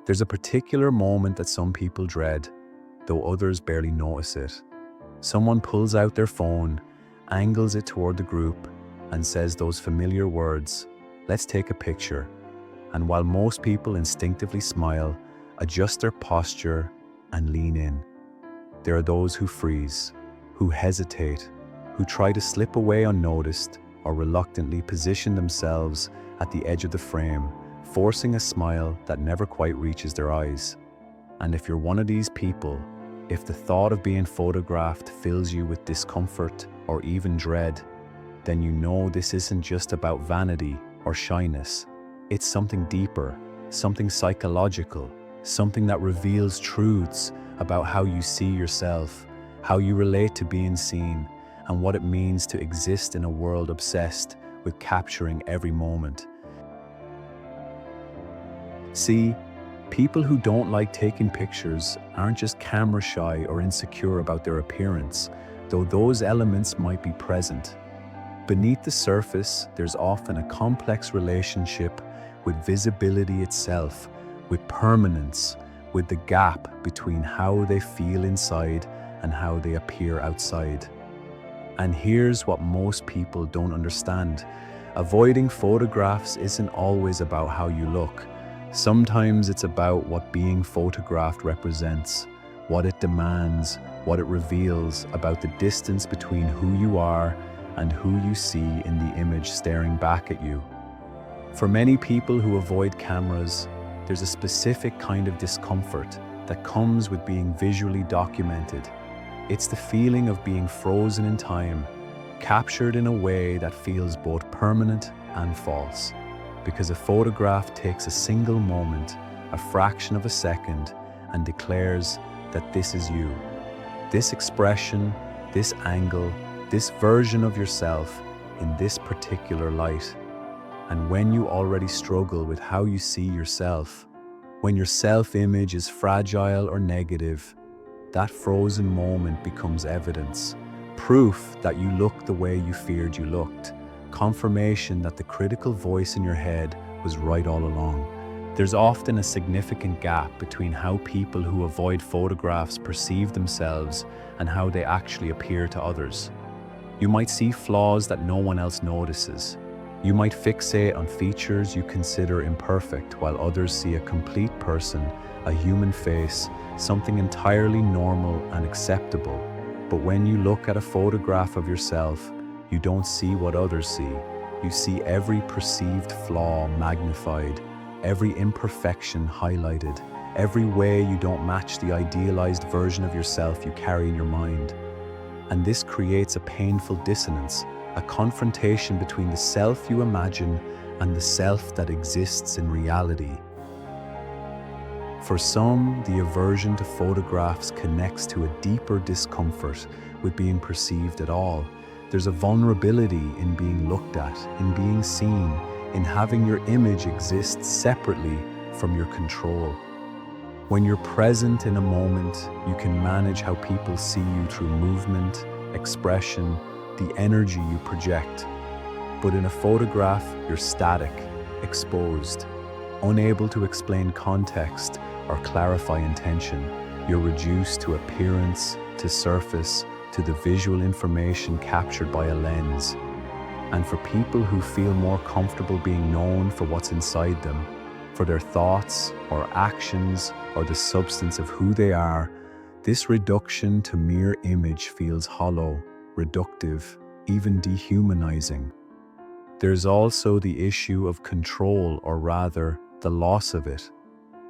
There's a particular moment that some people dread, though others barely notice it. Someone pulls out their phone, angles it toward the group, and says those familiar words, "Let's take a picture." And while most people instinctively smile, adjust their posture, and lean in, there are those who freeze, who hesitate, who try to slip away unnoticed, or reluctantly position themselves at the edge of the frame, forcing a smile that never quite reaches their eyes. And if you're one of these people, if the thought of being photographed fills you with discomfort or even dread, then you know this isn't just about vanity or shyness. It's something deeper, something psychological, something that reveals truths about how you see yourself, how you relate to being seen, and what it means to exist in a world obsessed with capturing every moment. See, people who don't like taking pictures aren't just camera shy or insecure about their appearance, though those elements might be present. Beneath the surface, there's often a complex relationship with visibility itself, with permanence, with the gap between how they feel inside and how they appear outside. And here's what most people don't understand. Avoiding photographs isn't always about how you look. Sometimes it's about what being photographed represents, what it demands, what it reveals about the distance between who you are and who you see in the image staring back at you. For many people who avoid cameras, there's a specific kind of discomfort that comes with being visually documented. It's the feeling of being frozen in time, captured in a way that feels both permanent and false. Because a photograph takes a single moment, a fraction of a second, and declares that this is you. This expression, this angle, this version of yourself in this particular light. And when you already struggle with how you see yourself, when your self-image is fragile or negative, that frozen moment becomes evidence, proof that you look the way you feared you looked, confirmation that the critical voice in your head was right all along. There's often a significant gap between how people who avoid photographs perceive themselves and how they actually appear to others. You might see flaws that no one else notices. You might fixate on features you consider imperfect while others see a complete person, a human face, something entirely normal and acceptable. But when you look at a photograph of yourself, you don't see what others see. You see every perceived flaw magnified, every imperfection highlighted, every way you don't match the idealized version of yourself you carry in your mind. And this creates a painful dissonance, a confrontation between the self you imagine and the self that exists in reality. For some, the aversion to photographs connects to a deeper discomfort with being perceived at all. There's a vulnerability in being looked at, in being seen, in having your image exist separately from your control. When you're present in a moment, you can manage how people see you through movement, expression, the energy you project. But in a photograph, you're static, exposed, unable to explain context or clarify intention. You're reduced to appearance, to surface, to the visual information captured by a lens. And for people who feel more comfortable being known for what's inside them, for their thoughts or actions or the substance of who they are, this reduction to mere image feels hollow, reductive, even dehumanizing. There's also the issue of control, or rather, the loss of it.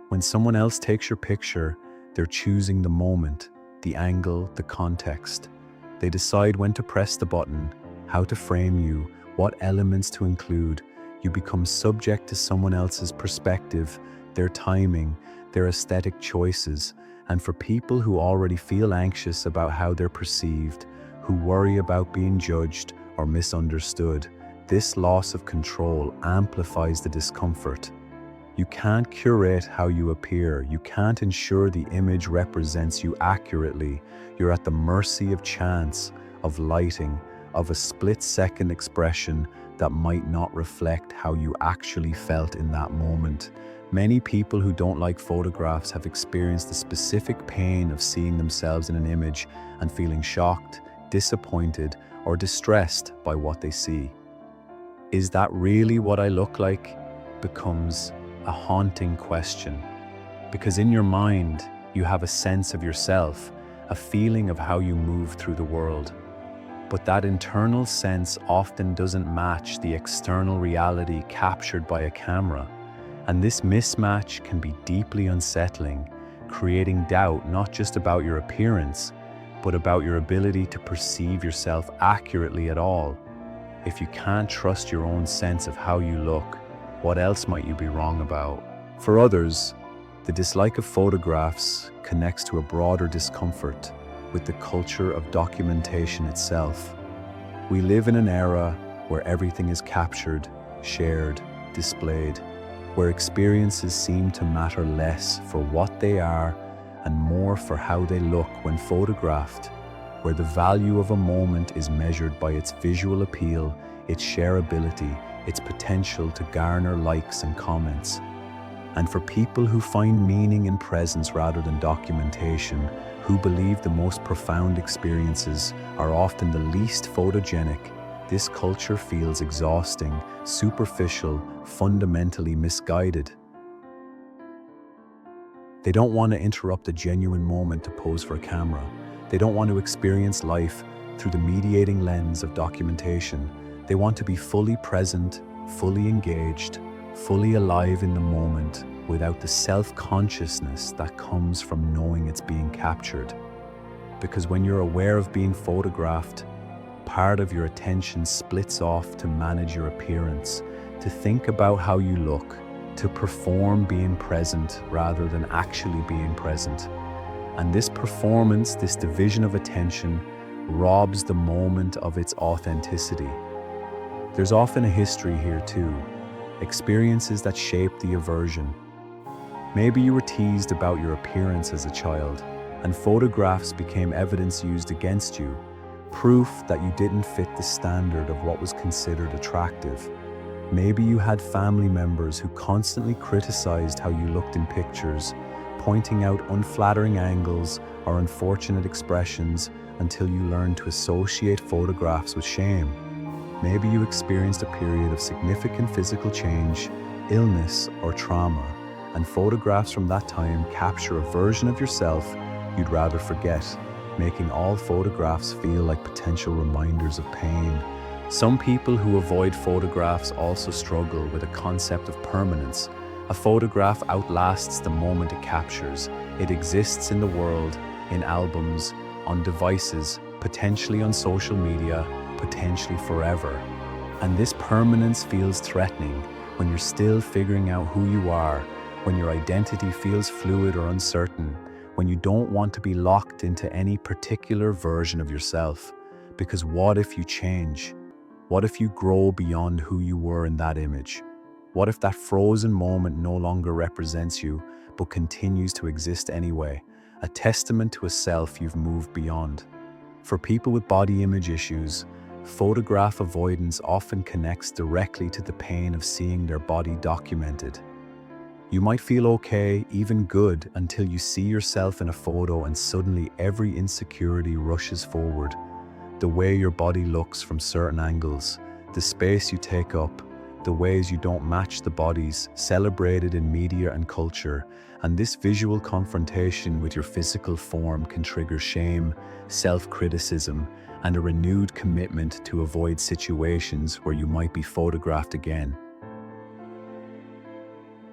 When someone else takes your picture, they're choosing the moment, the angle, the context. They decide when to press the button, how to frame you, what elements to include. You become subject to someone else's perspective, their timing, their aesthetic choices. And for people who already feel anxious about how they're perceived, who worry about being judged or misunderstood, this loss of control amplifies the discomfort. You can't curate how you appear. You can't ensure the image represents you accurately. You're at the mercy of chance, of lighting, of a split-second expression that might not reflect how you actually felt in that moment. Many people who don't like photographs have experienced the specific pain of seeing themselves in an image and feeling shocked, disappointed, or distressed by what they see. Is that really what I look like? Becomes a haunting question. Because in your mind, you have a sense of yourself, a feeling of how you move through the world. But that internal sense often doesn't match the external reality captured by a camera. And this mismatch can be deeply unsettling, creating doubt not just about your appearance, but about your ability to perceive yourself accurately at all. If you can't trust your own sense of how you look, what else might you be wrong about? For others, the dislike of photographs connects to a broader discomfort with the culture of documentation itself. We live in an era where everything is captured, shared, displayed, where experiences seem to matter less for what they are and more for how they look when photographed, where the value of a moment is measured by its visual appeal, its shareability, its potential to garner likes and comments. And for people who find meaning in presence rather than documentation, who believe the most profound experiences are often the least photogenic, this culture feels exhausting, superficial, fundamentally misguided. They don't want to interrupt a genuine moment to pose for a camera. They don't want to experience life through the mediating lens of documentation. They want to be fully present, fully engaged, fully alive in the moment, without the self-consciousness that comes from knowing it's being captured. Because when you're aware of being photographed, part of your attention splits off to manage your appearance, to think about how you look, to perform being present rather than actually being present. And this performance, this division of attention, robs the moment of its authenticity. There's often a history here too, experiences that shape the aversion. Maybe you were teased about your appearance as a child, and photographs became evidence used against you, proof that you didn't fit the standard of what was considered attractive. Maybe you had family members who constantly criticized how you looked in pictures, pointing out unflattering angles or unfortunate expressions until you learned to associate photographs with shame. Maybe you experienced a period of significant physical change, illness, or trauma, and photographs from that time capture a version of yourself you'd rather forget, making all photographs feel like potential reminders of pain. Some people who avoid photographs also struggle with a concept of permanence. A photograph outlasts the moment it captures. It exists in the world, in albums, on devices, potentially on social media, potentially forever. And this permanence feels threatening when you're still figuring out who you are, when your identity feels fluid or uncertain, when you don't want to be locked into any particular version of yourself. Because what if you change? What if you grow beyond who you were in that image? What if that frozen moment no longer represents you, but continues to exist anyway, a testament to a self you've moved beyond? For people with body image issues, photograph avoidance often connects directly to the pain of seeing their body documented. You might feel okay, even good, until you see yourself in a photo and suddenly every insecurity rushes forward. The way your body looks from certain angles, the space you take up, the ways you don't match the bodies celebrated in media and culture, and this visual confrontation with your physical form can trigger shame, self-criticism, and a renewed commitment to avoid situations where you might be photographed again.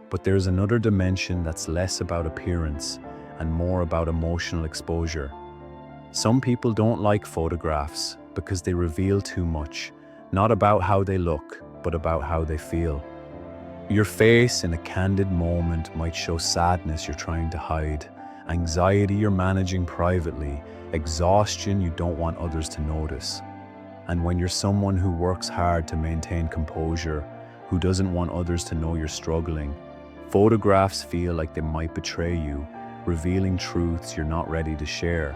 But there's another dimension that's less about appearance and more about emotional exposure. Some people don't like photographs because they reveal too much, not about how they look, but about how they feel. Your face in a candid moment might show sadness you're trying to hide, anxiety you're managing privately, exhaustion you don't want others to notice. And when you're someone who works hard to maintain composure, who doesn't want others to know you're struggling, photographs feel like they might betray you, revealing truths you're not ready to share.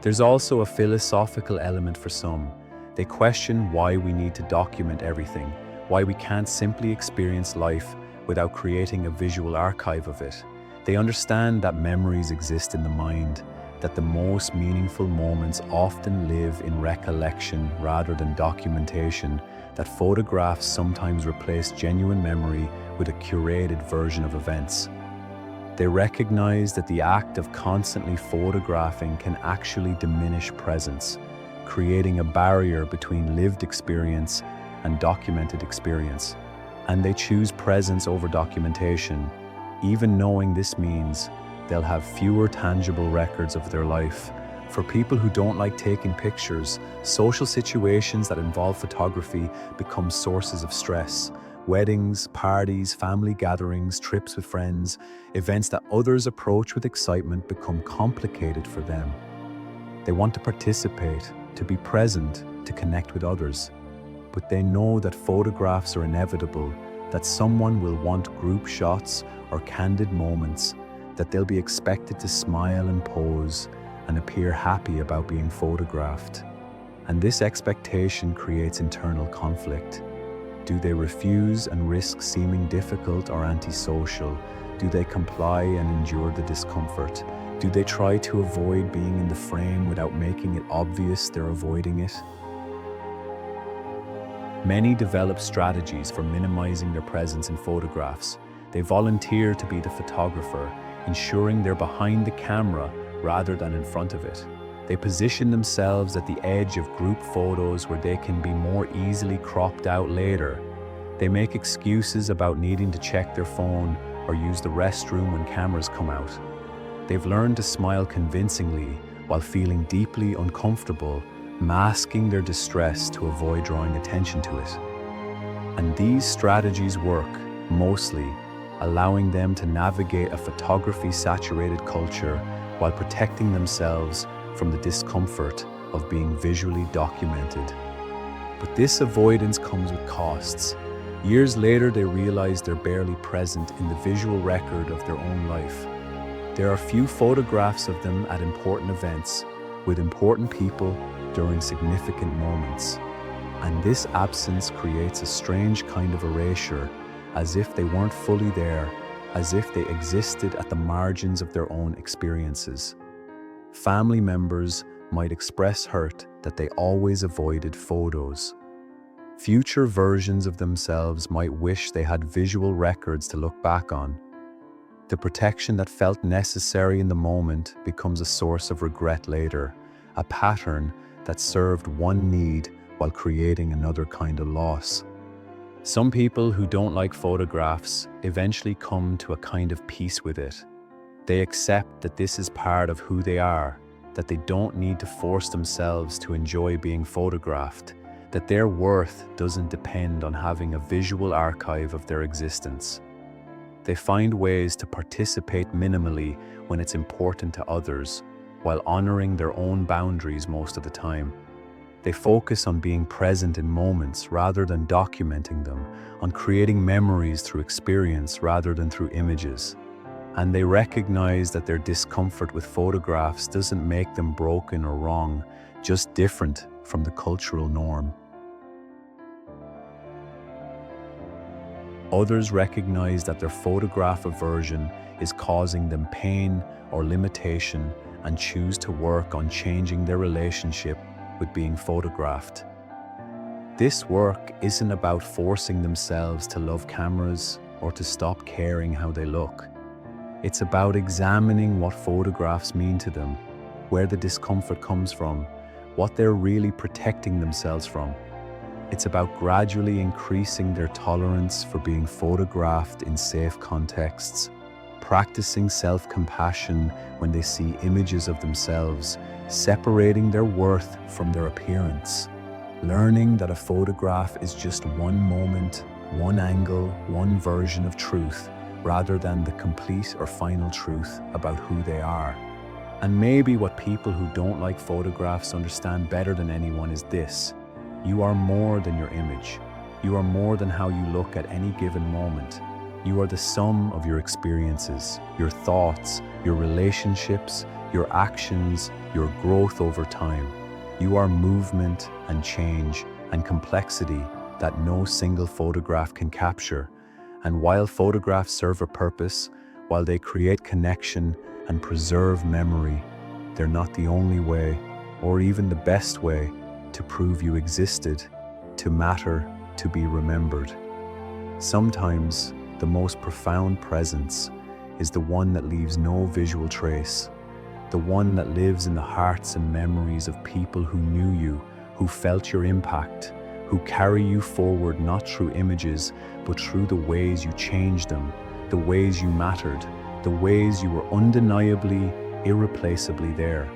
There's also a philosophical element for some. They question why we need to document everything, why we can't simply experience life without creating a visual archive of it. They understand that memories exist in the mind, that the most meaningful moments often live in recollection rather than documentation, that photographs sometimes replace genuine memory with a curated version of events. They recognize that the act of constantly photographing can actually diminish presence, creating a barrier between lived experience and documented experience. And they choose presence over documentation, even knowing this means they'll have fewer tangible records of their life. For people who don't like taking pictures, social situations that involve photography become sources of stress. Weddings, parties, family gatherings, trips with friends, events that others approach with excitement become complicated for them. They want to participate, to be present, to connect with others. But they know that photographs are inevitable, that someone will want group shots or candid moments, that they'll be expected to smile and pose and appear happy about being photographed. And this expectation creates internal conflict. Do they refuse and risk seeming difficult or antisocial? Do they comply and endure the discomfort? Do they try to avoid being in the frame without making it obvious they're avoiding it? Many develop strategies for minimizing their presence in photographs. They volunteer to be the photographer, ensuring they're behind the camera rather than in front of it. They position themselves at the edge of group photos where they can be more easily cropped out later. They make excuses about needing to check their phone or use the restroom when cameras come out. They've learned to smile convincingly while feeling deeply uncomfortable, masking their distress to avoid drawing attention to it. And these strategies work, mostly, allowing them to navigate a photography-saturated culture while protecting themselves from the discomfort of being visually documented. But this avoidance comes with costs. Years later, they realize they're barely present in the visual record of their own life. There are few photographs of them at important events, with important people during significant moments. And this absence creates a strange kind of erasure, as if they weren't fully there, as if they existed at the margins of their own experiences. Family members might express hurt that they always avoided photos. Future versions of themselves might wish they had visual records to look back on. The protection that felt necessary in the moment becomes a source of regret later, a pattern that served one need while creating another kind of loss. Some people who don't like photographs eventually come to a kind of peace with it. They accept that this is part of who they are, that they don't need to force themselves to enjoy being photographed, that their worth doesn't depend on having a visual archive of their existence. They find ways to participate minimally when it's important to others, while honoring their own boundaries most of the time. They focus on being present in moments rather than documenting them, on creating memories through experience rather than through images. And they recognize that their discomfort with photographs doesn't make them broken or wrong, just different from the cultural norm. Others recognize that their photograph aversion is causing them pain or limitation and choose to work on changing their relationship with being photographed. This work isn't about forcing themselves to love cameras or to stop caring how they look. It's about examining what photographs mean to them, where the discomfort comes from, what they're really protecting themselves from. It's about gradually increasing their tolerance for being photographed in safe contexts, practicing self-compassion when they see images of themselves, separating their worth from their appearance, learning that a photograph is just one moment, one angle, one version of truth, rather than the complete or final truth about who they are. And maybe what people who don't like photographs understand better than anyone is this: you are more than your image. You are more than how you look at any given moment. You are the sum of your experiences, your thoughts, your relationships, your actions, your growth over time. You are movement and change and complexity that no single photograph can capture. And while photographs serve a purpose, while they create connection and preserve memory, they're not the only way, or even the best way, to prove you existed, to matter, to be remembered. Sometimes, the most profound presence is the one that leaves no visual trace, the one that lives in the hearts and memories of people who knew you, who felt your impact, who carry you forward not through images, but through the ways you changed them, the ways you mattered, the ways you were undeniably, irreplaceably there.